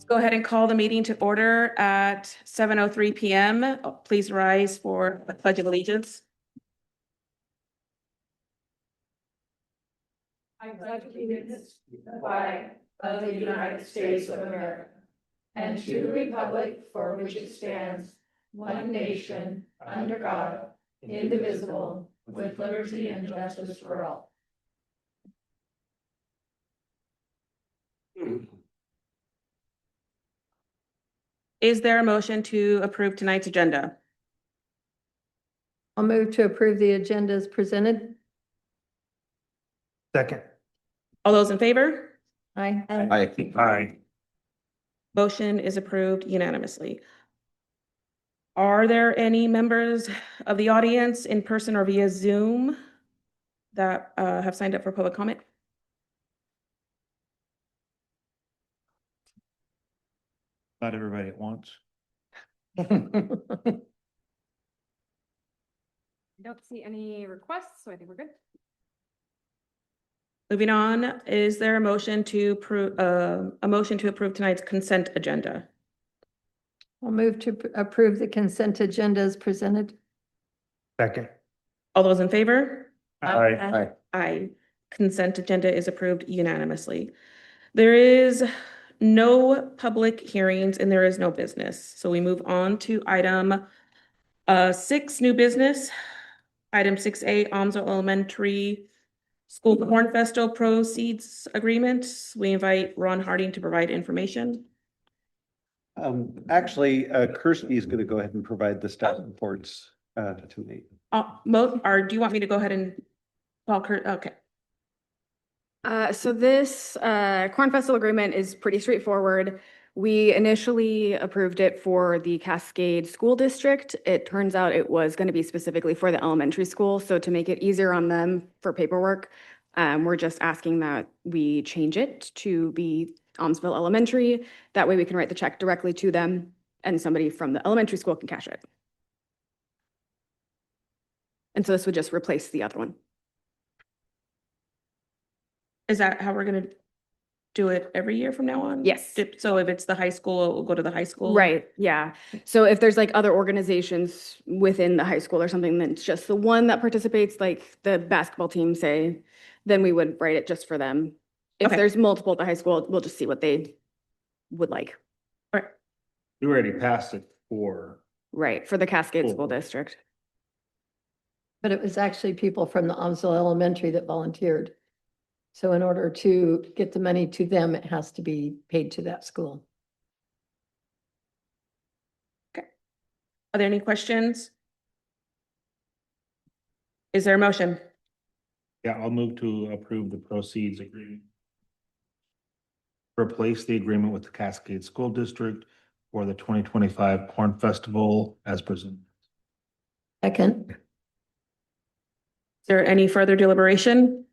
Go ahead and call the meeting to order at 7:03 p.m. Please rise for the Pledge of Allegiance. I pledge allegiance to the flag of the United States of America and to the republic for which it stands, one nation, under God, indivisible, with liberty and justice for all. Is there a motion to approve tonight's agenda? I'll move to approve the agenda as presented. Second. All those in favor? Aye. Aye. Motion is approved unanimously. Are there any members of the audience in person or via Zoom that have signed up for public comment? Not everybody at once. I don't see any requests, so I think we're good. Moving on, is there a motion to approve tonight's consent agenda? I'll move to approve the consent agenda as presented. Second. All those in favor? Aye. Aye. Consent agenda is approved unanimously. There is no public hearings and there is no business. So we move on to item 6, new business. Item 6A, Aumsville Elementary School Corn Festival proceeds agreement. We invite Ron Harding to provide information. Actually, Kirsty is going to go ahead and provide the staff reports to me. Or do you want me to go ahead and call Kurt? Okay. So this Corn Festival agreement is pretty straightforward. We initially approved it for the Cascade School District. It turns out it was going to be specifically for the elementary school. So to make it easier on them for paperwork, we're just asking that we change it to be Aumsville Elementary. That way we can write the check directly to them and somebody from the elementary school can cash it. And so this would just replace the other one. Is that how we're going to do it every year from now on? Yes. So if it's the high school, it will go to the high school? Right, yeah. So if there's like other organizations within the high school or something, then it's just the one that participates, like the basketball team, say, then we would write it just for them. If Okay. there's multiple at the high school, we'll just see what they would like. All right. You already passed it for. Right, for the Cascade School Cool. District. But it was actually people from the Aumsville Elementary that volunteered. So in order to get the money to them, it has to be paid to that school. Are there any questions? Is there a motion? Yeah, I'll move to approve the proceeds agreement. Replace the agreement with the Cascade School District for the 2025 Corn Festival as presented. Second. Is there any further deliberation?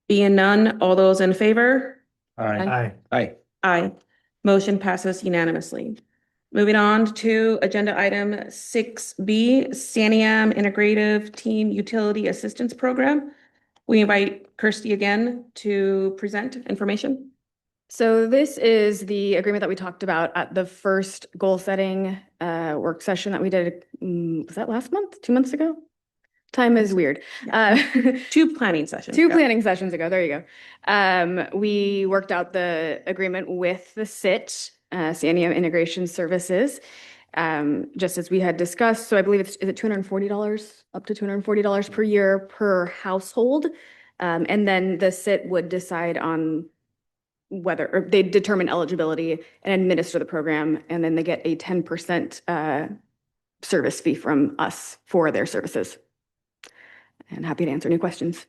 Being none, all those in favor? Aye. Aye. Aye. Motion passes unanimously. Moving on to agenda item 6B, Saniam Integrative Team Utility Assistance Program. We invite Kirsty again to present information. So this is the agreement that we talked about at the first goal setting work session that we did. Was that last month? 2 months ago? Time is weird. 2 planning sessions. Two Yeah. planning sessions ago, there you go. We worked out the agreement with the SIT, Sanium Integration Services, just as we had discussed. So I believe is it $240, up to $240 per year per household. And then the SIT would decide on whether, or they determine eligibility and administer the program, and then they get a 10% service fee from us for their services. And happy to answer any questions.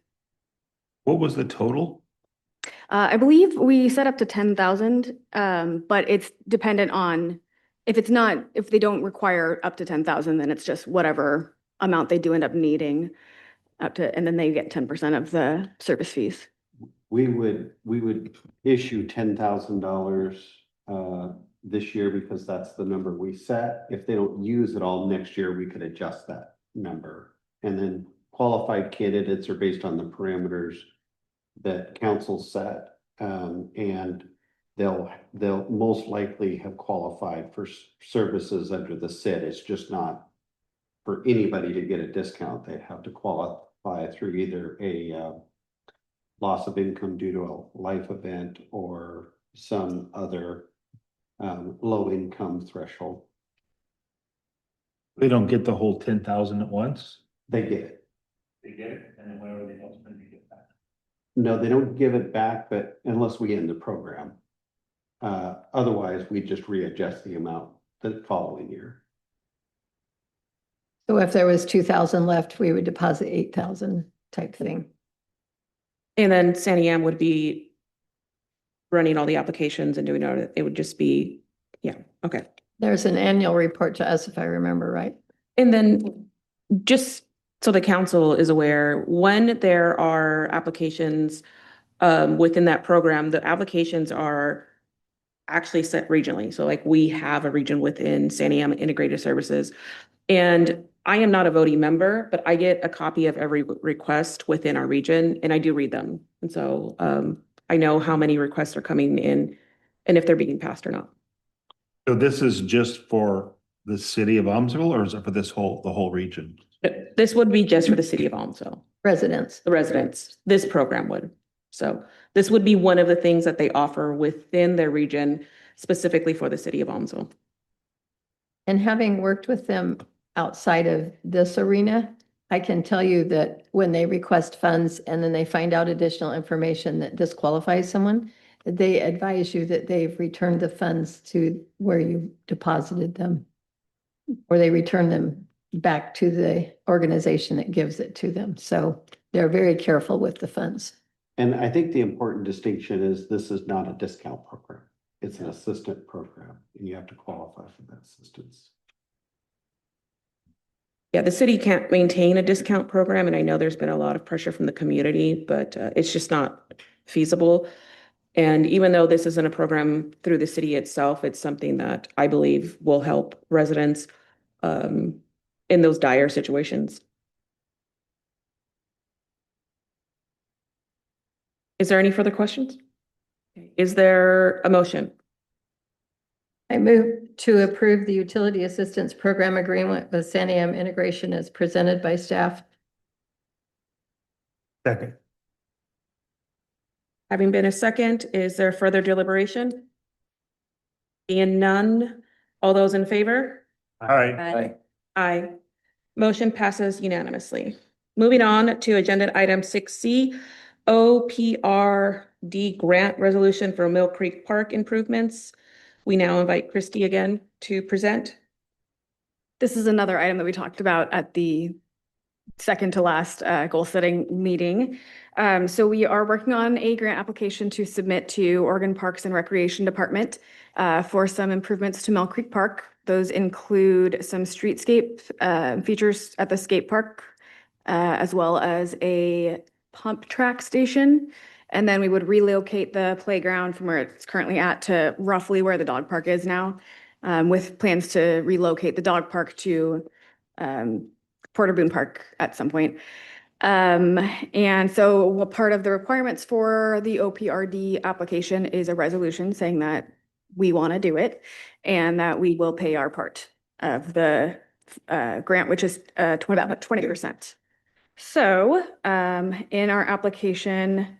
What was the total? I believe we set up to 10,000, but it's dependent on if they don't require up to 10,000, then it's just whatever amount they do end up needing up to, and then they get 10% of the service fees. We would issue $10,000 this year because that's the number we set. If they don't use it all next year, we could adjust that number. And then qualified candidates are based on the parameters that council set. And they'll most likely have qualified for services under the SID. It's just not for anybody to get a discount. They'd have to qualify through either a loss of income due to a life event or some other low income threshold. They don't get the whole 10,000 at once? They get it. They get it, and then whenever they don't spend, they get back. No, they don't give it back, but unless we end the program. Otherwise, we just readjust the amount the following year. So if there was 2,000 left, we would deposit 8,000 type thing. And then Sandy Am would be running all the applications and doing it. It would just be, yeah, okay. There's an annual report to us, if I remember right. And then just so the council is aware, when there are applications within that program, the applications are actually set regionally. So like we have a region within Sandy Am Integrated Services. And I am not a voting member, but I get a copy of every request within our region and I do read them. And so I know how many requests are coming in and if they're being passed or not. So this is just for the city of Aumsville, or is it for the whole region? This would be just for the city of Aumsville, Residents. the residents. This program would. So this would be one of the things that they offer within their region, specifically for the city of Aumsville. And having worked with them outside of this arena, I can tell you that when they request funds and then they find out additional information that disqualifies someone, they advise you that they've returned the funds to where you deposited them, or they return them back to the organization that gives it to them. So they're very careful with the funds. And I think the important distinction is this is not a discount program. It's an assistant program and you have to qualify for that assistance. Yeah, the city can't maintain a discount program, and I know there's been a lot of pressure from the community, but it's just not feasible. And even though this isn't a program through the city itself, it's something that I believe will help residents in those dire situations. Is there any further questions? Is there a motion? I move to approve the utility assistance program agreement with Sandy Am Integration as presented by staff. Second. Having been a second, is there further deliberation? Being none, all those in favor? Aye. Aye. Motion passes unanimously. Moving on to agenda item 6C, OPRD grant resolution for Mill Creek Park improvements. We now invite Christy again to present. This is another item that we talked about at the second to last goal setting meeting. So we are working on a grant application to submit to Oregon Parks and Recreation Department for some improvements to Mill Creek Park. Those include some streetscape features at the skate park, as well as a pump track station. And then we would relocate the playground from where it's currently at to roughly where the dog park is now, with plans to relocate the dog park to Porter Boone Park at some point. And so part of the requirements for the OPRD application is a resolution saying that we want to do it and that we will pay our part of the grant, which is about 20%. So in our application,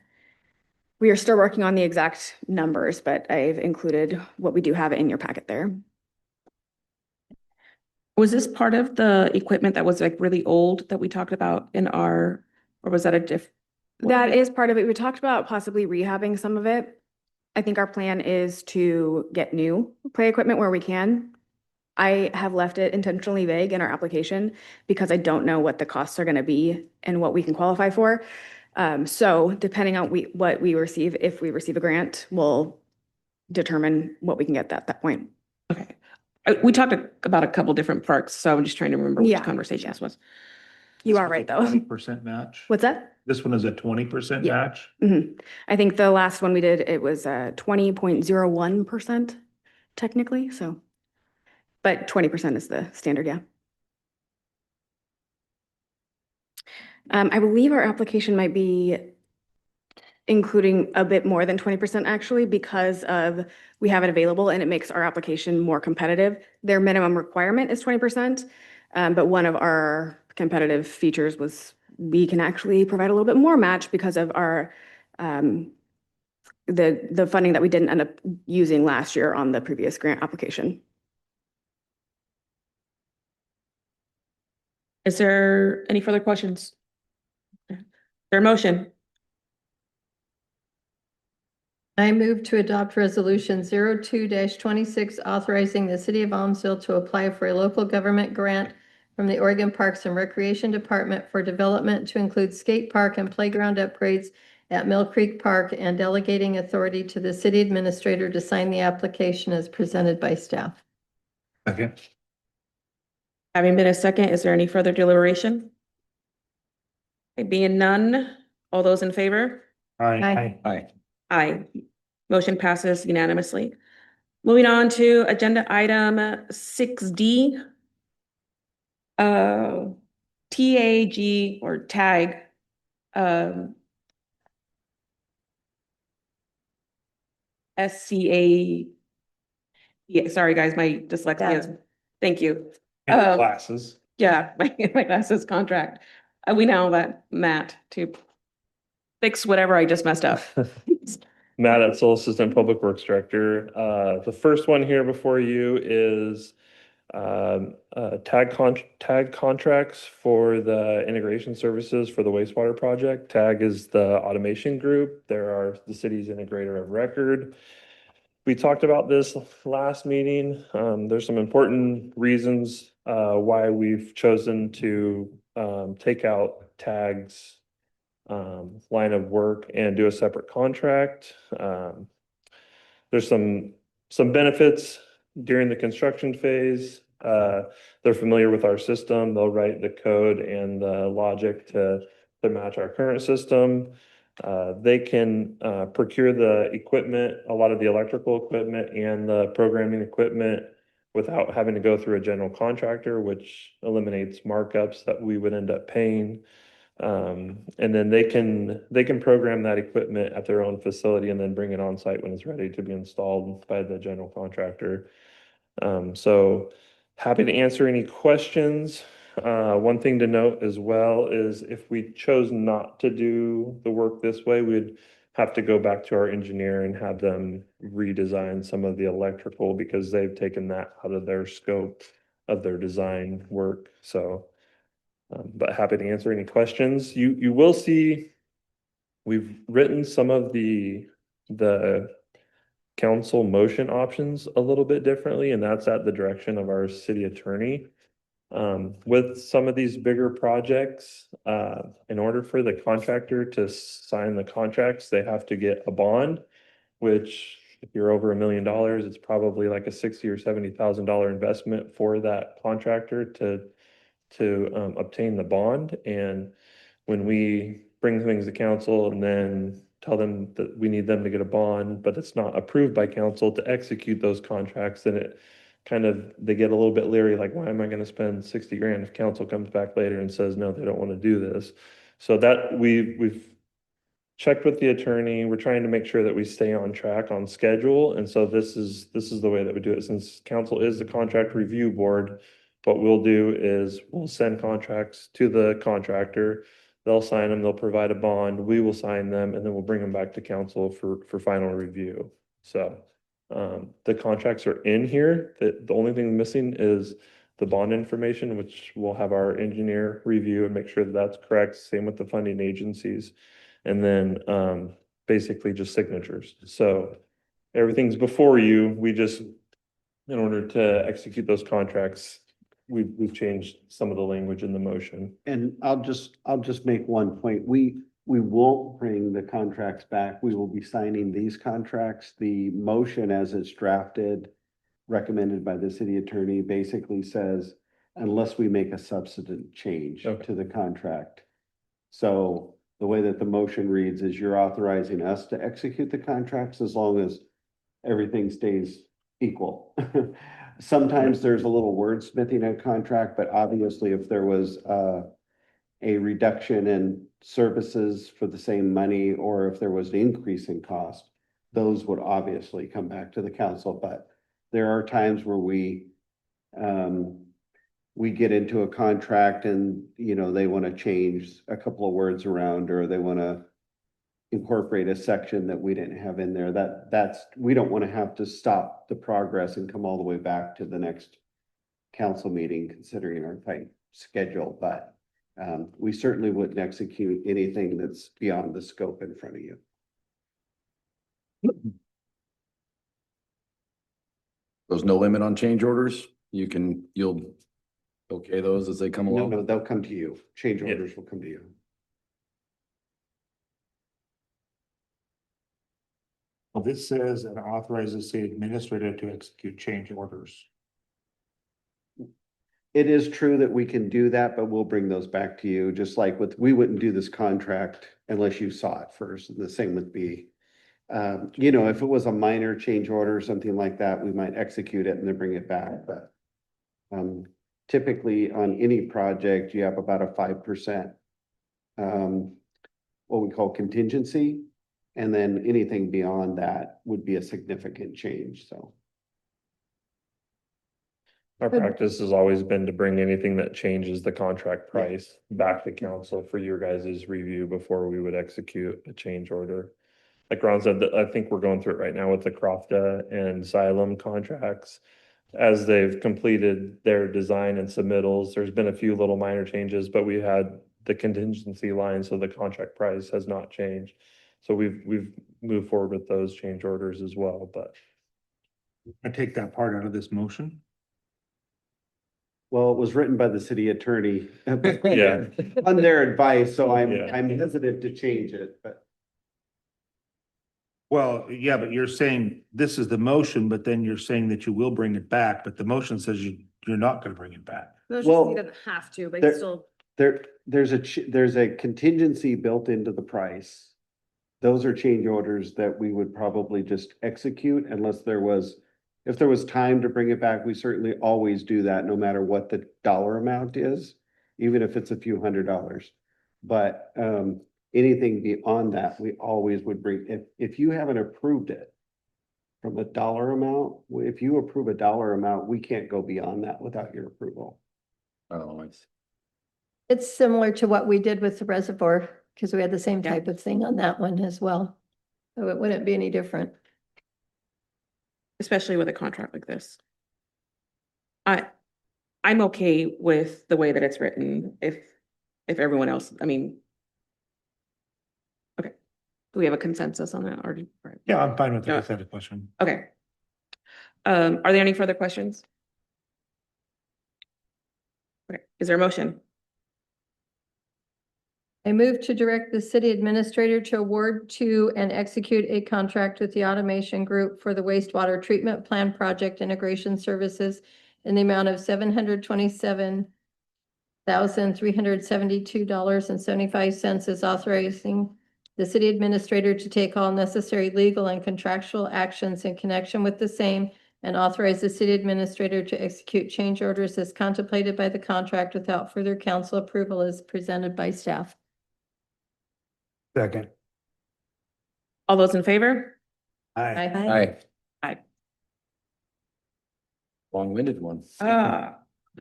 we are still working on the exact numbers, but I've included what we do have in your packet there. Was this part of the equipment that was like really old that we talked about in our, or was that a diff? That is part of it. We talked about possibly rehabbing some of it. I think our plan is to get new play equipment where we can. I have left it intentionally vague in our application because I don't know what the costs are going to be and what we can qualify for. So depending on what we receive, if we receive a grant, we'll determine what we can get at that point. Okay. We talked about a couple different parks, so I'm just trying to remember which conversation this was. You are right, though. 20% match? What's that? This one is a 20% Yeah. match? I think the last one we did, it was 20.01% technically, so. But 20% is the standard, yeah. I believe our application might be including a bit more than 20% actually, because of we have it available and it makes our application more competitive. Their minimum requirement is 20%, but one of our competitive features was we can actually provide a little bit more match because of our the funding that we didn't end up using last year on the previous grant application. Is there any further questions? Their motion? I move to adopt resolution 02-26, authorizing the city of Aumsville to apply for a local government grant from the Oregon Parks and Recreation Department for development to include skate park and playground upgrades at Mill Creek Park, and delegating authority to the city administrator to sign the application as presented by staff. Okay. Having been a second, is there any further deliberation? Okay, being none, all those in favor? Aye. Aye. Aye. Motion passes unanimously. Moving on to agenda item 6D. TAG or tag. SCA. Yeah, sorry guys, my dyslexia is, thank you. Classes. Yeah, my glasses contract. We now let Matt to fix whatever I just messed up. Matt Etzel, Assistant Public Works Director. The first one here before you is tag contracts for the integration services for the wastewater project. TAG is the automation group. There are the city's integrator of record. We talked about this last meeting. There's some important reasons why we've chosen to take out TAG's line of work and do a separate contract. There's some benefits during the construction phase. They're familiar with our system. They'll write the code and the logic to match our current system. They can procure the equipment, a lot of the electrical equipment and the programming equipment without having to go through a general contractor, which eliminates markups that we would end up paying. And then they can program that equipment at their own facility and then bring it on site when it's ready to be installed by the general contractor. So happy to answer any questions. One thing to note as well is if we chose not to do the work this way, we'd have to go back to our engineer and have them redesign some of the electrical because they've taken that out of their scope of their design work. So but happy to answer any questions. You will see we've written some of the council motion options a little bit differently, and that's at the direction of our city attorney. With some of these bigger projects, in order for the contractor to sign the contracts, they have to get a bond, which if you're over $1 million, it's probably like a $60,000 or $70,000 investment for that contractor to obtain the bond. And when we bring things to council and then tell them that we need them to get a bond, but it's not approved by council to execute those contracts, then it kind of, they get a little bit leery, like, why am I going to spend 60 grand if council comes back later and says, no, they don't want to do this. So that we've checked with the attorney. We're trying to make sure that we stay on track on schedule. And so this is the way that we do it. Since council is the contract review board, what we'll do is we'll send contracts to the contractor. They'll sign them, they'll provide a bond, we will sign them, and then we'll bring them back to council for final review. So the contracts are in here. The only thing missing is the bond information, which we'll have our engineer review and make sure that that's correct. Same with the funding agencies. And then basically just signatures. So everything's before you. We just, in order to execute those contracts, we've changed some of the language in the motion. And I'll just make one point. We won't bring the contracts back. We will be signing these contracts. The motion as it's drafted, recommended by the city attorney, basically says, unless we make a substantive change to the contract. So the way that the motion reads is you're authorizing us to execute the contracts as long as everything stays equal. Sometimes there's a little wordsmithing in a contract, but obviously if there was a reduction in services for the same money, or if there was an increase in cost, those would obviously come back to the council, but there are times where we get into a contract and, you know, they want to change a couple of words around, or they want to incorporate a section that we didn't have in there. We don't want to have to stop the progress and come all the way back to the next council meeting, considering our tight schedule, but we certainly wouldn't execute anything that's beyond the scope in front of you. There's no limit on change orders. You'll okay those as they come No, along. no, they'll come to you. Change Yeah. orders will come to you. Well, this says and authorizes the administrator to execute change orders. It is true that we can do that, but we'll bring those back to you, just like we wouldn't do this contract unless you saw it first, and the same with B. You know, if it was a minor change order or something like that, we might execute it and then bring it back, but typically on any project, you have about a 5% what we call contingency, and then anything beyond that would be a significant change, so. Our Good. practice has always been to bring anything that changes the contract price back to council for your guys' review before we would execute a change order. Like Ron said, I think we're going through it right now with the Crofta and Xylem contracts. As they've completed their design and submittals, there's been a few little minor changes, but we had the contingency line, so the contract price has not changed. So we've moved forward with those change orders as well, but I take that part out of this motion. Well, it was written by the city attorney. yeah. On their advice, so Yeah. I'm hesitant to change it, but. Well, yeah, but you're saying this is the motion, but then you're saying that you will bring it back, but the motion says you're not gonna bring it back. Well, He doesn't have to, but there- he's still. There's a contingency built into the price. Those are change orders that we would probably just execute unless if there was time to bring it back, we certainly always do that, no matter what the dollar amount is, even if it's a few $100s. But anything beyond that, we always would bring, if you haven't approved it from a dollar amount, if you approve a dollar amount, we can't go beyond that without your approval. Oh, I see. It's similar to what we did with the reservoir, because we had the same Yeah. type of thing on that one as well. So it wouldn't be any different. Especially with a contract like this. I'm okay with the way that it's written, if everyone else, I mean. Okay, do we have a consensus on that, or? Yeah, I'm fine with the Yeah. consent question. Okay. Are there any further questions? Okay, is there a motion? I move to direct the city administrator to award to and execute a contract with the automation group for the wastewater treatment plan project integration services in the amount of $727,372.75, is authorizing the city administrator to take all necessary legal and contractual actions in connection with the same, and authorize the city administrator to execute change orders as contemplated by the contract without further council approval, as presented by staff. Second. All those in favor? Aye. Aye. Aye. Long-winded one.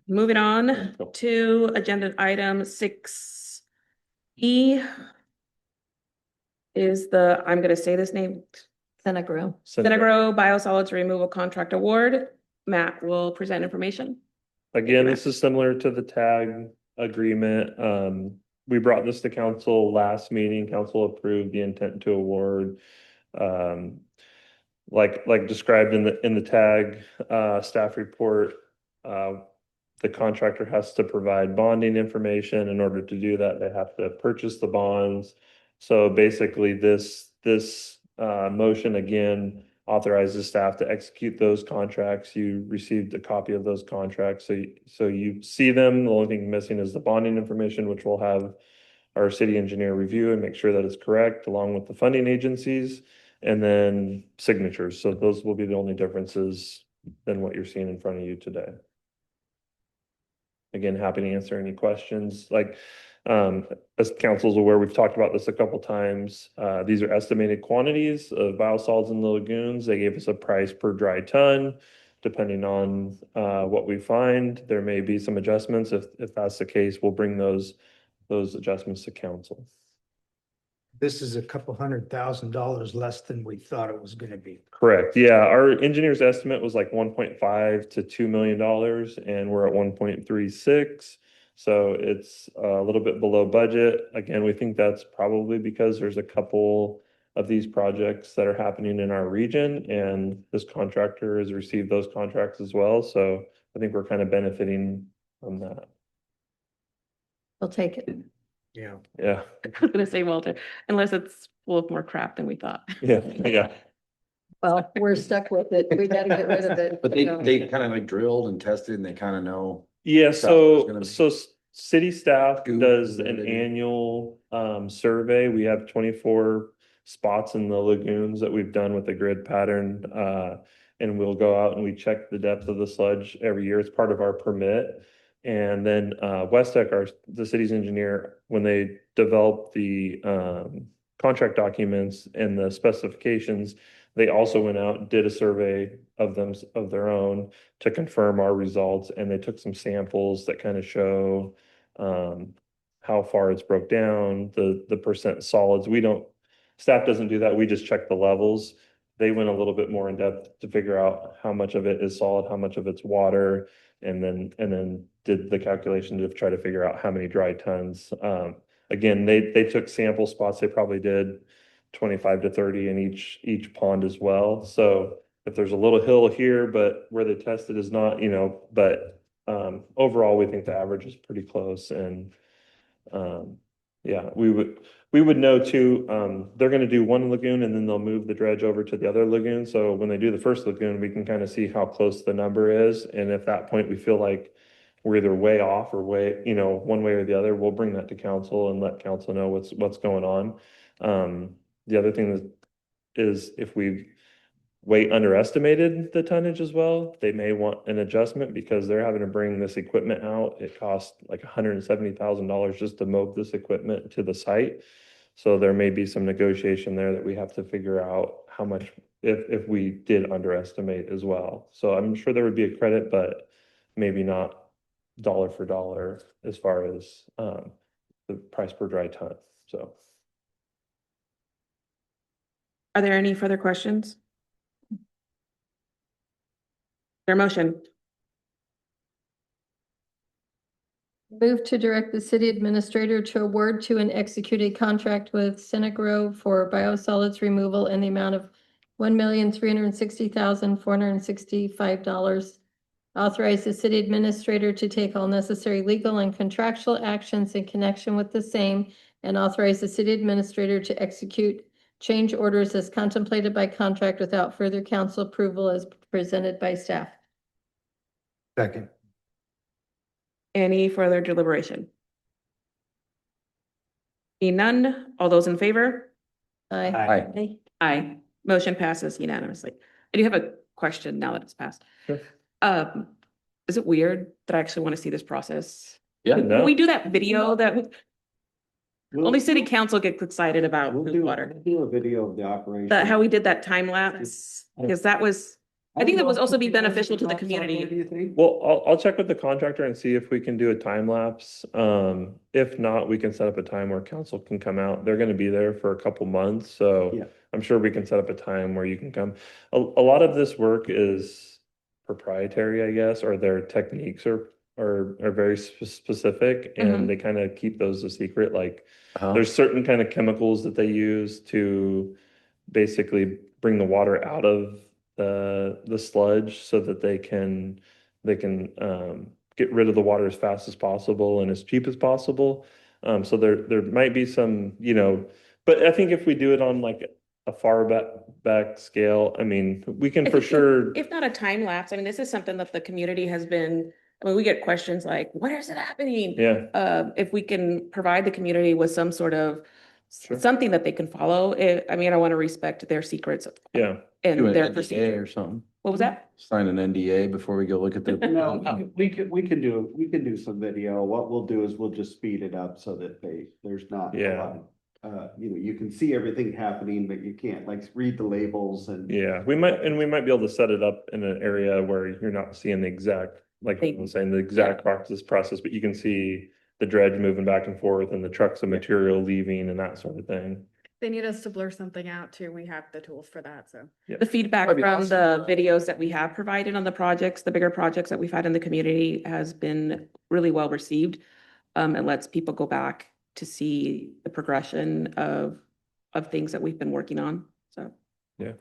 Moving on to agenda item 6E. Is I'm gonna say this name, Senegro. Senegro Biosolids Removal Contract Award. Matt will present information. Again, this is similar to the tag agreement. We brought this to council last meeting. Council approved the intent to award. Like described in the tag staff report, the contractor has to provide bonding information. In order to do that, they have to purchase the bonds. So basically, this motion again authorizes staff to execute those contracts. You received a copy of those contracts, so you see them. The only thing missing is the bonding information, which we'll have our city engineer review and make sure that it's correct, along with the funding agencies, and then signatures. So those will be the only differences than what you're seeing in front of you today. Again, happy to answer any questions. Like As council's aware, we've talked about this a couple times. These are estimated quantities of biosolids in the lagoons. They gave us a price per dry ton. Depending on what we find, there may be some adjustments. If that's the case, we'll bring those adjustments to council. This is a couple $100,000 less than we thought it was gonna be. Correct. Yeah, our engineer's estimate was like 1.5 to $2 million, and we're at 1.36. So it's a little bit below budget. Again, we think that's probably because there's a couple of these projects that are happening in our region, and this contractor has received those contracts as well. So I think we're kind of benefiting from that. We'll take it. Yeah. Yeah, I was gonna say, Walter, unless it's full of more crap than we thought. yeah, yeah. Well, we're stuck with it. We gotta get rid of it. But they kind of like drilled and tested and they kind of know. Yeah, That's what it's gonna so be. city staff Scoop, does whatever an they do. annual survey. We have 24 spots in the lagoons that we've done with the grid pattern. And we'll go out and we check the depth of the sludge every year. It's part of our permit. And then Westec, the city's engineer, when they developed the contract documents and the specifications, they also went out and did a survey of their own to confirm our results, and they took some samples that kind of show how far it's broke down, the percent solids. Staff doesn't do that. We just check the levels. They went a little bit more in depth to figure out how much of it is solid, how much of it's water, and then did the calculation to try to figure out how many dry tons. Again, they took sample spots. They probably did 25 to 30 in each pond as well. So if there's a little hill here, but where they tested is not, but overall, we think the average is pretty close. And yeah, we would know too, they're gonna do one lagoon and then they'll move the dredge over to the other lagoon. So when they do the first lagoon, we can kind of see how close the number is. And if at that point we feel like we're either way off or way, one way or the other, we'll bring that to council and let council know what's going on. The other thing is if we way underestimated the tonnage as well, they may want an adjustment because they're having to bring this equipment out. It costs like $170,000 just to move this equipment to the site. So there may be some negotiation there that we have to figure out how much, if we did underestimate as well. So I'm sure there would be a credit, but maybe not dollar for dollar as far as the price per dry ton. So. Are there any further questions? Their motion. Move to direct the city administrator to award to and execute a contract with Senegro for biosolids removal in the amount of $1,360,465. Authorize the city administrator to take all necessary legal and contractual actions in connection with the same, and authorize the city administrator to execute change orders as contemplated by contract without further council approval as presented by staff. Second. Any further deliberation? Seeing none, all those in favor? Aye. Aye. Aye. Motion passes unanimously. I do have a question now that it's passed. Sure. Is it weird that I actually want to see this process? Yeah, Can no. we do that video that only city council gets excited about We'll food do, water? we'll do a video of the operation. That how we did that time lapse, because that was, I think that would also be beneficial to the community. Do you think? Well, I'll check with the contractor and see if we can do a time lapse. If not, we can set up a time where council can come out. They're gonna be there for a couple months, so Yeah. I'm sure we can set up a time where you can come. A lot of this work is proprietary, I guess, or their techniques are very specific, and they kind of keep those a secret. Like there's certain kind of chemicals that they use to basically bring the water out of the sludge so that they can get rid of the water as fast as possible and as cheap as possible. So there might be some, but I think if we do it on like a far back scale, I mean, we can for sure. If not a time lapse, I mean, this is something that the community has been, I mean, we get questions like, what is it happening? Yeah. If we can provide the community with some sort of Sure. something that they can follow, I mean, I want to respect their secrets Yeah. and Do an their NDA procedure. or something. What was that? Sign an NDA before we go look at the. No, we can do some video. What we'll do is we'll just speed it up so that there's not a Yeah. lot of, you can see everything happening, but you can't like read the labels and. Yeah, we might be able to set it up in an area where you're not seeing the exact, like I was saying, the exact process, but you can see the dredge moving back and forth and the trucks of material leaving and that sort of thing. They need us to blur something out too. We have the tools for that, so. The feedback That'd be from awesome. the videos that we have provided on the projects, the bigger projects that we've had in the community has been really well received. It lets people go back to see the progression of things that we've been working on, so. Yeah.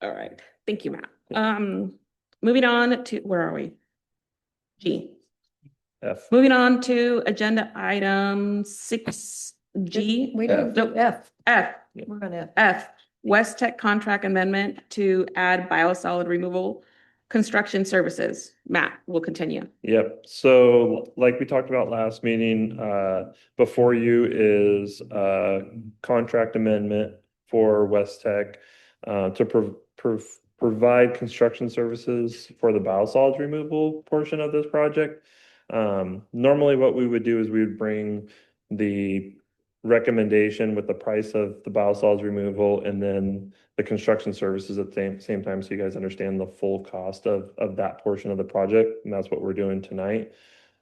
All right, thank you, Matt. Moving on to, where are we? G. F. Moving on to agenda item 6G. We didn't do F. F. We're on F. F, West Tech contract amendment to add biosolid removal construction services. Matt, will continue. Yep. So like we talked about last meeting, before you is a contract amendment for West Tech to provide construction services for the biosolids removal portion of this project. Normally what we would do is we would bring the recommendation with the price of the biosolids removal and then the construction services at the same time, so you guys understand the full cost of that portion of the project, and that's what we're doing tonight.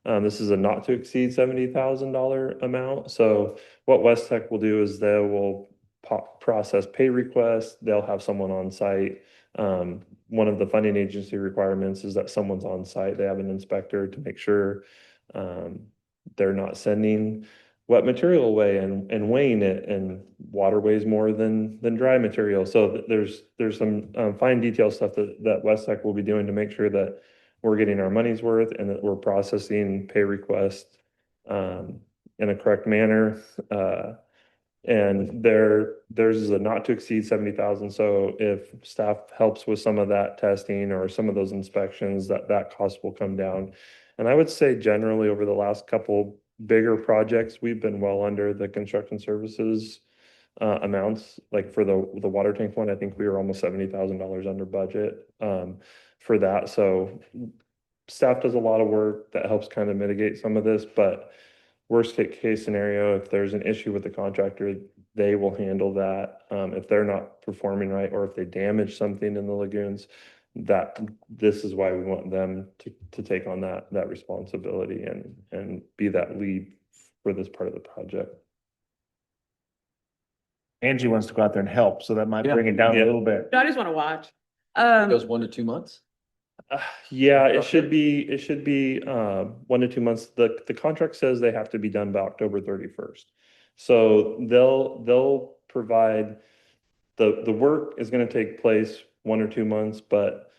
This is a not to exceed $70,000 amount. So what West Tech will do is they will process pay requests. They'll have someone on site. One of the funding agency requirements is that someone's on site. They have an inspector to make sure they're not sending wet material away and weighing it, and water weighs more than dry material. So there's some fine detail stuff that West Tech will be doing to make sure that we're getting our money's worth and that we're processing pay requests in a correct manner. And theirs is a not to exceed 70,000. So if staff helps with some of that testing or some of those inspections, that cost will come down. And I would say generally over the last couple bigger projects, we've been well under the construction services amounts. Like for the water tank one, I think we were almost $70,000 under budget for that. So staff does a lot of work that helps kind of mitigate some of this, but worst case scenario, if there's an issue with the contractor, they will handle that. If they're not performing right, or if they damage something in the lagoons, this is why we want them to take on that responsibility and be that lead for this part of the project. Angie wants to go out there and help, so that might Yeah. bring it down a Yeah. little bit. I just want to watch. Goes 1 to 2 months? Yeah, it should be 1 to 2 months. The contract says they have to be done by October 31st. So they'll provide the work is going to take place 1 or 2 months, but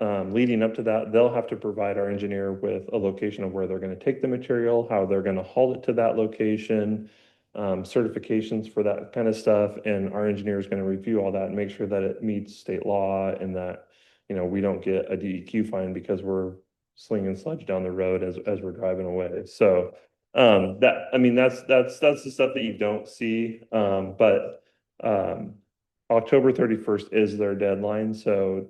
leading up to that, they'll have to provide our engineer with a location of where they're going to take the material, how they're going to haul it to that location, certifications for that kind of stuff, and our engineer is going to review all that and make sure that it meets state law and that we don't get a DEQ fine because we're slinging sludge down the road as we're driving away. So that's the stuff that you don't see. But October 31st is their deadline, so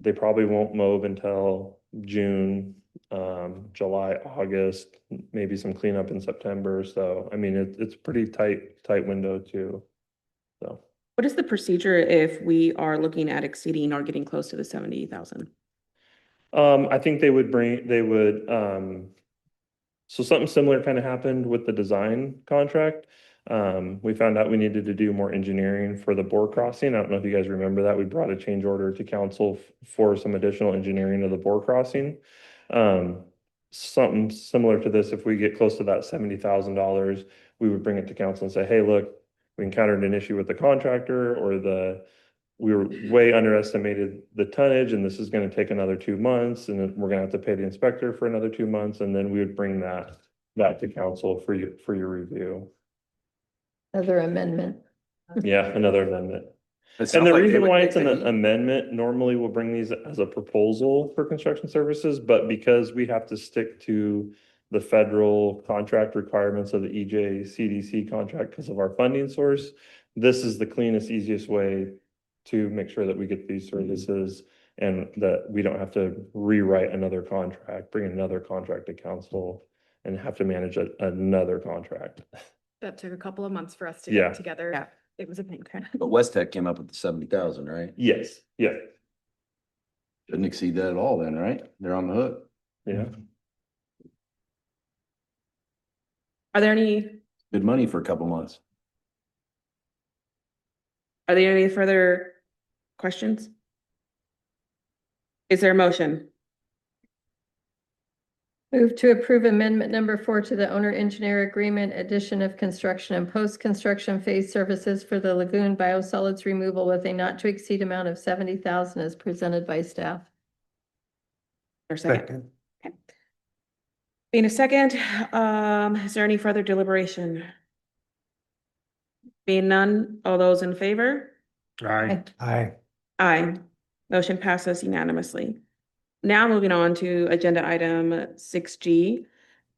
they probably won't mow until June, July, August, maybe some cleanup in September. So I mean it's pretty tight window too. So. What is the procedure if we are looking at exceeding or getting close to the 70,000? I think so something similar kind of happened with the design contract. We found out we needed to do more engineering for the bore crossing. I don't know if you guys remember that. We brought a change order to council for some additional engineering of the bore crossing. Something similar to this, if we get close to that $70,000, we would bring it to council and say, hey, look, we encountered an issue with the contractor, or we were way underestimated the tonnage, and this is going to take another 2 months, and then we're going to have to pay the inspector for another 2 months, and then we would bring that to council for your review. Another amendment. Yeah, another amendment. It sounds And the like they reason would why take it's an the heat. amendment, normally we'll bring these as a proposal for construction services, but because we have to stick to the federal contract requirements of the EJ CDC contract because of our funding source, this is the cleanest, easiest way to make sure that we get these services and that we don't have to rewrite another contract, bring another contract to council and have to manage another contract. That took a couple of months for us to Yeah. get together. Yeah. It was a pain. But West Tech came up with the 70,000, right? Yes, yeah, Didn't exceed that at all then, right? They're on the hook. yeah. Are there any Good money for a couple months. Are there any further questions? Is there a motion? Move to approve amendment number 4 to the owner engineer agreement, addition of construction and post-construction phase services for the lagoon biosolids removal with a not to exceed amount of 70,000 as presented by staff. Or second? Being a second, is there any further deliberation? Being none, all those in favor? Aye. Aye. Aye. Motion passes unanimously. Now moving on to agenda item 6G,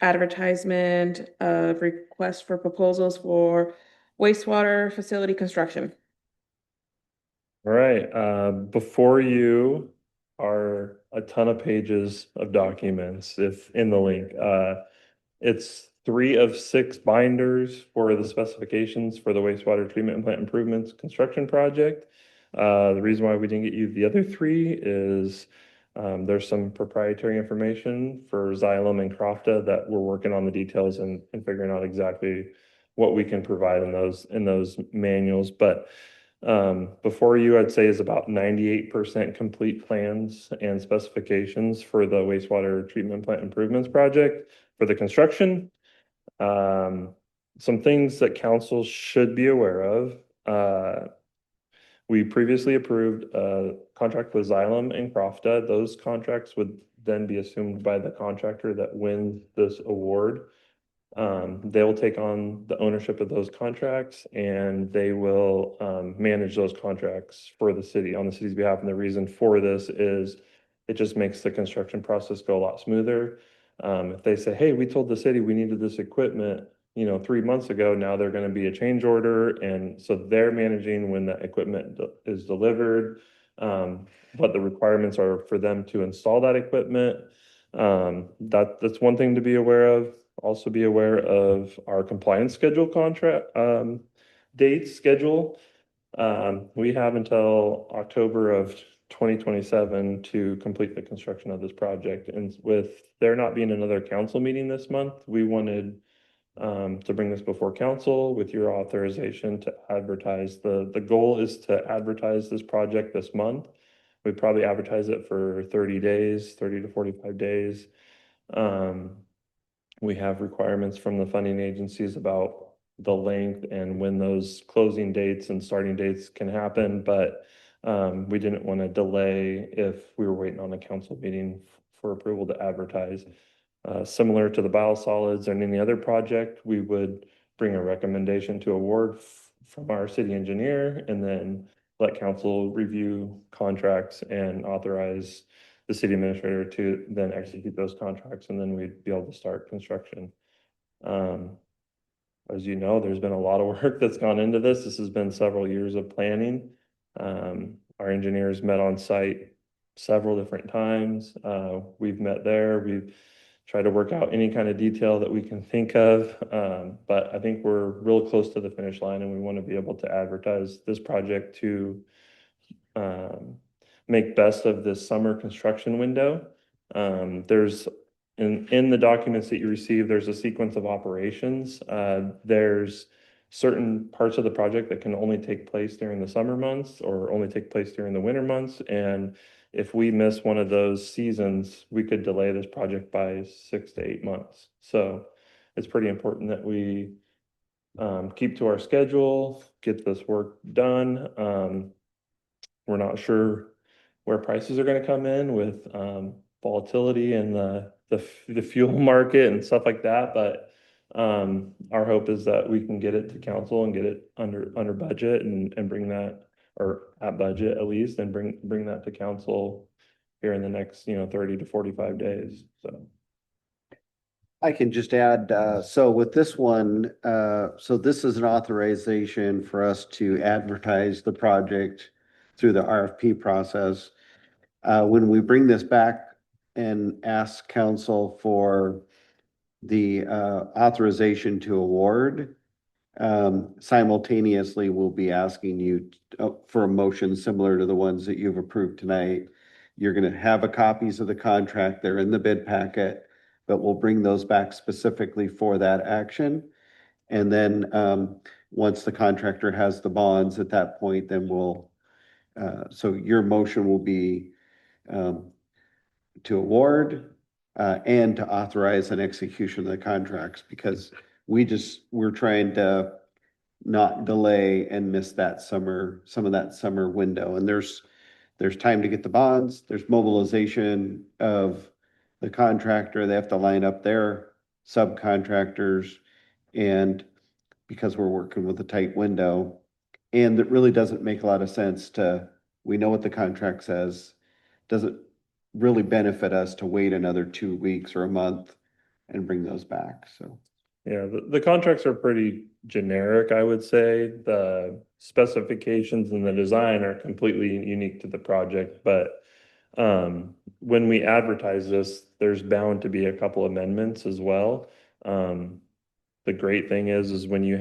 advertisement of requests for proposals for wastewater facility construction. All right, before you are a ton of pages of documents if in the link. It's 3 of 6 binders for the specifications for the wastewater treatment plant improvements construction project. The reason why we didn't get you the other 3 is there's some proprietary information for Xylem and Crofta that we're working on the details and figuring out exactly what we can provide in those manuals. But before you, I'd say is about 98% complete plans and specifications for the wastewater treatment plant improvements project for the construction. Some things that council should be aware of. We previously approved a contract with Xylem and Crofta. Those contracts would then be assumed by the contractor that wins this award. They will take on the ownership of those contracts and they will manage those contracts for the city on the city's behalf. And the reason for this is it just makes the construction process go a lot smoother. If they say, hey, we told the city we needed this equipment, 3 months ago, now they're going to be a change order. And so they're managing when the equipment is delivered, what the requirements are for them to install that equipment. That's one thing to be aware of. Also be aware of our compliance schedule contract, dates schedule. We have until October of 2027 to complete the construction of this project. And with there not being another council meeting this month, we wanted to bring this before council with your authorization to advertise. The goal is to advertise this project this month. We probably advertise it for 30 days, 30 to 45 days. We have requirements from the funding agencies about the length and when those closing dates and starting dates can happen, but we didn't want to delay if we were waiting on a council meeting for approval to advertise. Similar to the biosolids and any other project, we would bring a recommendation to award from our city engineer and then let council review contracts and authorize the city administrator to then execute those contracts, and then we'd be able to start construction. As you know, there's been a lot of work that's gone into this. This has been several years of planning. Our engineers met on site several different times. We've met there. We've tried to work out any kind of detail that we can think of. But I think we're real close to the finish line and we want to be able to advertise this project to make best of this summer construction window. There's in the documents that you receive, there's a sequence of operations. There's certain parts of the project that can only take place during the summer months or only take place during the winter months. And if we miss one of those seasons, we could delay this project by 6 to 8 months. So it's pretty important that we keep to our schedule, get this work done. We're not sure where prices are going to come in with volatility in the fuel market and stuff like that. But our hope is that we can get it to council and get it under budget and bring that, or at budget at least, and bring that to council here in the next 30 to 45 days. So I can just add, so with this one, so this is an authorization for us to advertise the project through the RFP process. When we bring this back and ask council for the authorization to award, simultaneously, we'll be asking you for a motion similar to the ones that you've approved tonight. You're going to have copies of the contract. They're in the bid packet, but we'll bring those back specifically for that action. And then once the contractor has the bonds at that point, then so your motion will be to award and to authorize an execution of the contracts, because we're trying to not delay and miss that summer, some of that summer window. And there's time to get the bonds, there's mobilization of the contractor, they have to line up their subcontractors, and because we're working with a tight window, and it really doesn't make a lot of sense we know what the contract says, doesn't really benefit us to wait another 2 weeks or a month and bring those back, so. Yeah, the contracts are pretty generic, I would say. The specifications and the design are completely unique to the project, but when we advertise this, there's bound to be a couple amendments as well. The great thing is when you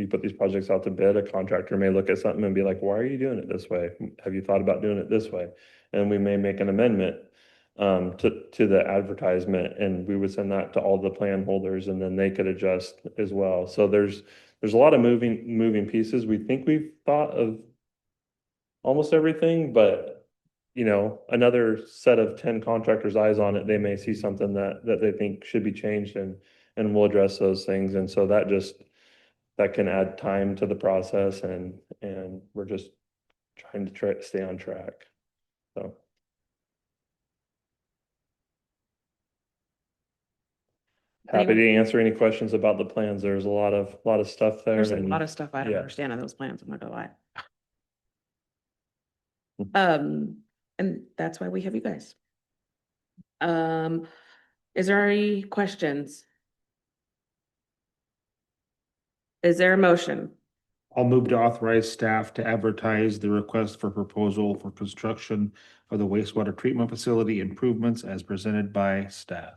put these projects out to bid, a contractor may look at something and be like, why are you doing it this way? Have you thought about doing it this way? And we may make an amendment to the advertisement, and we would send that to all the plan holders, and then they could adjust as well. So there's a lot of moving pieces. We think we've thought of almost everything, but another set of 10 contractors' eyes on it, they may see something that they think should be changed, and we'll address those things. And so that can add time to the process, and we're just trying to stay on track. So. Happy to answer any questions about the plans. There's a lot of stuff there. There's a lot of stuff I don't understand on those plans, I'm not gonna lie. And that's why we have you guys. Is there any questions? Is there a motion? I'll move to authorize staff to advertise the request for proposal for construction of the wastewater treatment facility improvements as presented by staff.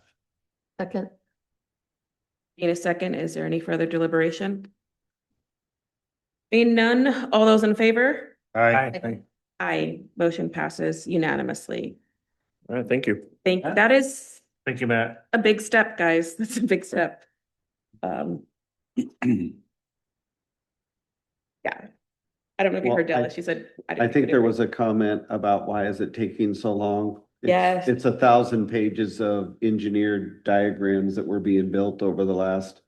Second. In a second, is there any further deliberation? Being none, all those in favor? Aye. Aye, motion passes unanimously. All right, thank you. That is Thank you, Matt. a big step, guys. That's a big step. Yeah. I don't know if you Well, heard Della. She said. I think there was a comment about why is it taking so long? Yes. It's 1,000 pages of engineered diagrams that were being built over the last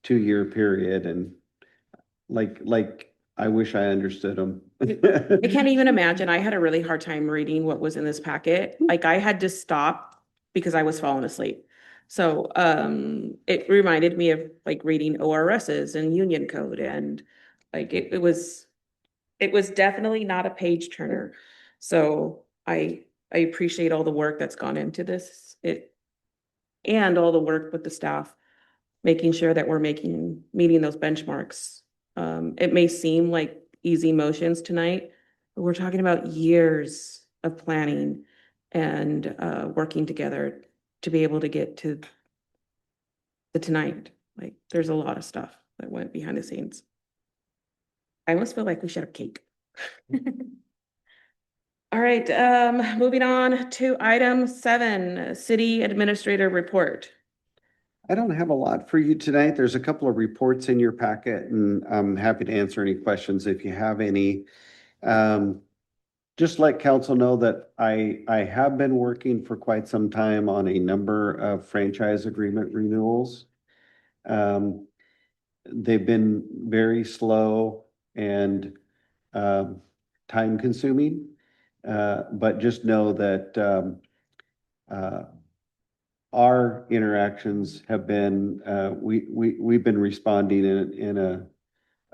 2-year period, and like I wish I understood them. I can't even imagine. I had a really hard time reading what was in this packet. Like I had to stop because I was falling asleep. So it reminded me of like reading ORSs and union code, and like it was definitely not a page turner. So I appreciate all the work that's gone into this. And all the work with the staff, making sure that we're meeting those benchmarks. It may seem like easy motions tonight, but we're talking about years of planning and working together to be able to get to the tonight. Like there's a lot of stuff that went behind the scenes. I almost feel like we should have cake. All right, moving on to item 7, city administrator report. I don't have a lot for you tonight. There's a couple of reports in your packet, and I'm happy to answer any questions if you have any. Just let council know that I have been working for quite some time on a number of franchise agreement renewals. They've been very slow and time consuming, but just know that our interactions have been, we've been responding in a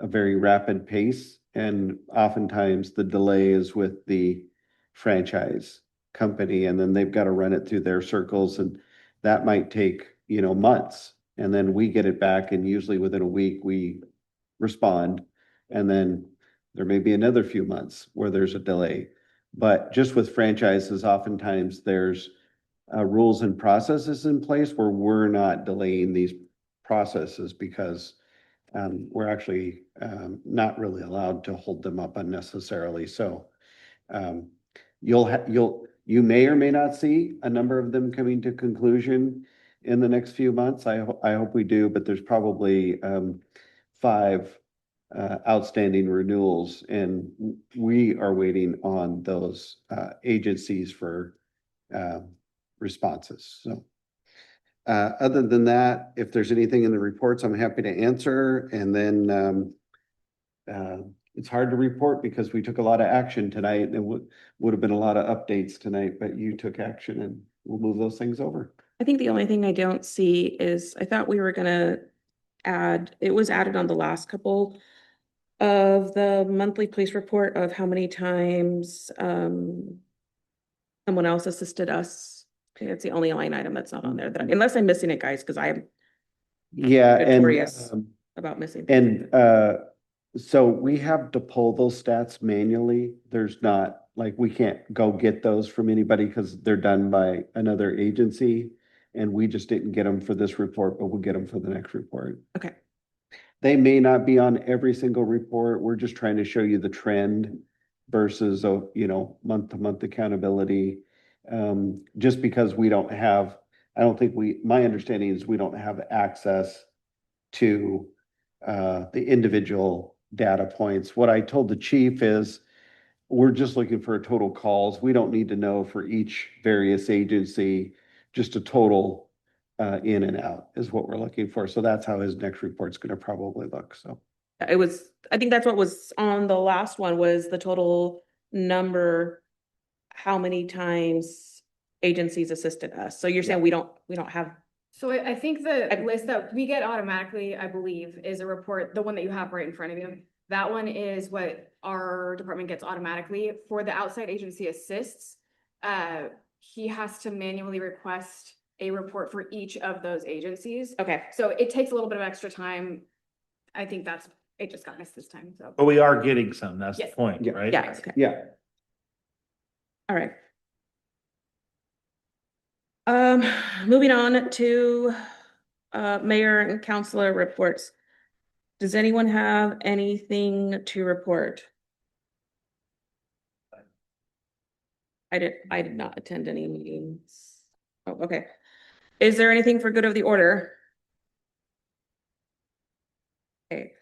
very rapid pace, and oftentimes the delay is with the franchise company, and then they've got to run it through their circles, and that might take, months. And then we get it back, and usually within a week we respond, and then There may be another few months where there's a delay. But just with franchises, oftentimes there's rules and processes in place where we're not delaying these processes because we're actually not really allowed to hold them up unnecessarily. So um, you may or may not see a number of them coming to conclusion in the next few months. I hope we do, but there's probably 5 outstanding renewals, and we are waiting on those agencies for responses. So other than that, if there's anything in the reports, I'm happy to answer. And then it's hard to report because we took a lot of action tonight, and it would have been a lot of updates tonight, but you took action and we'll move those things over. I think the only thing I don't see is, I thought we were gonna add, it was added on the last couple of the monthly police report of how many times someone else assisted us. I think it's the only line item that's not on there, that, unless I'm missing it, guys, because I am Yeah, notorious and about missing things. so we have to pull those stats manually. There's not, like, we can't go get those from anybody because they're done by another agency. And we just didn't get them for this report, but we'll get them for the next report. Okay, They may not be on every single report. We're just trying to show you the trend versus, month to month accountability. Just because we don't have, I don't think my understanding is we don't have access to the individual data points. What I told the chief is we're just looking for a total calls. We don't need to know for each various agency, just a total in and out is what we're looking for. So that's how his next report's going to probably look. So I think that's what was on the last one, was the total number, how many times agencies assisted us. So you're saying we don't have, So I think the list that we get automatically, I believe, is a report, the one that you have right in front of you. That one is what our department gets automatically. For the outside agency assists, he has to manually request a report for each of those agencies. okay, So it takes a little bit of extra time. I think it just got missed this time, so. But we are getting some, that's the Yes. point, Yeah. right? yeah, okay, yeah, all right. Moving on to mayor and councilor reports. Does anyone have anything to report? I did not attend any meetings. Oh, okay. Is there anything for good of the order? Okay.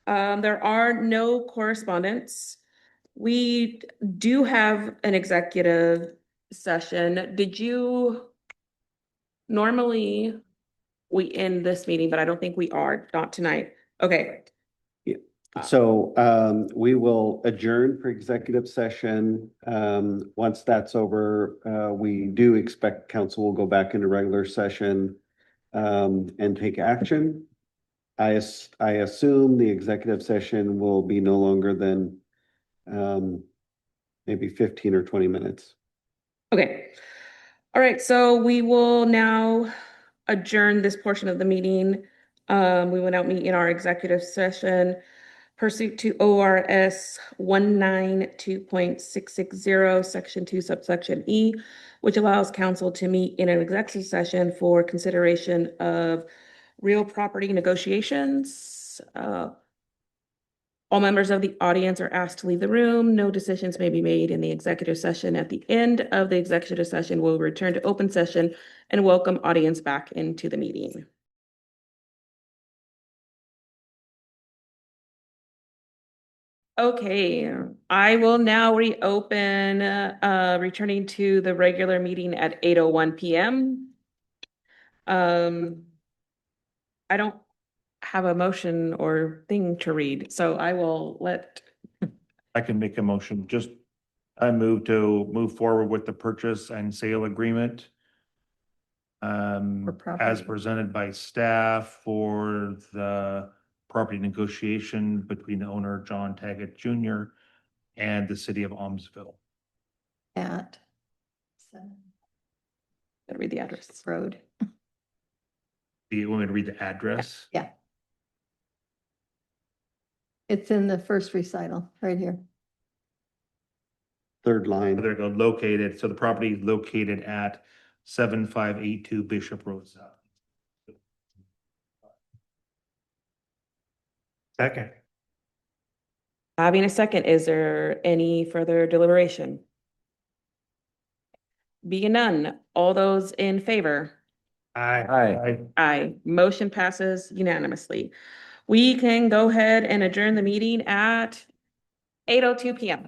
There are no correspondence. We do have an executive session. Normally we end this meeting, but I don't think we are, not tonight. Okay. so we will adjourn for executive session. Once that's over, we do expect council will go back into regular session and take action. I assume the executive session will be no longer than maybe 15 or 20 minutes. Okay. All right, so we will now adjourn this portion of the meeting. We will now meet in our executive session pursuant to ORS 192.660, Section 2, subsection E, which allows council to meet in an executive session for consideration of real property negotiations. All members of the audience are asked to leave the room. No decisions may be made in the executive session. At the end of the executive session, we'll return to open session and welcome audience back into the meeting. Okay, I will now reopen, returning to the regular meeting at 8:01 p.m. I don't have a motion or thing to read, so I will let. I can make a motion, I move forward with the purchase and sale agreement. For property. As presented by staff for the property negotiation between the owner, John Taggett Jr. and the city of Aumsville. At Gotta read the address. road. Do you want me to read the address? Yeah. It's in the first recital, right here. Third line. There you go, located, so the property is located at 7582 Bishop Road South. Second. Having a second, is there any further deliberation? Being none, all those in favor? Aye. Aye. Aye, motion passes unanimously. We can go ahead and adjourn the meeting at 8:02 PM.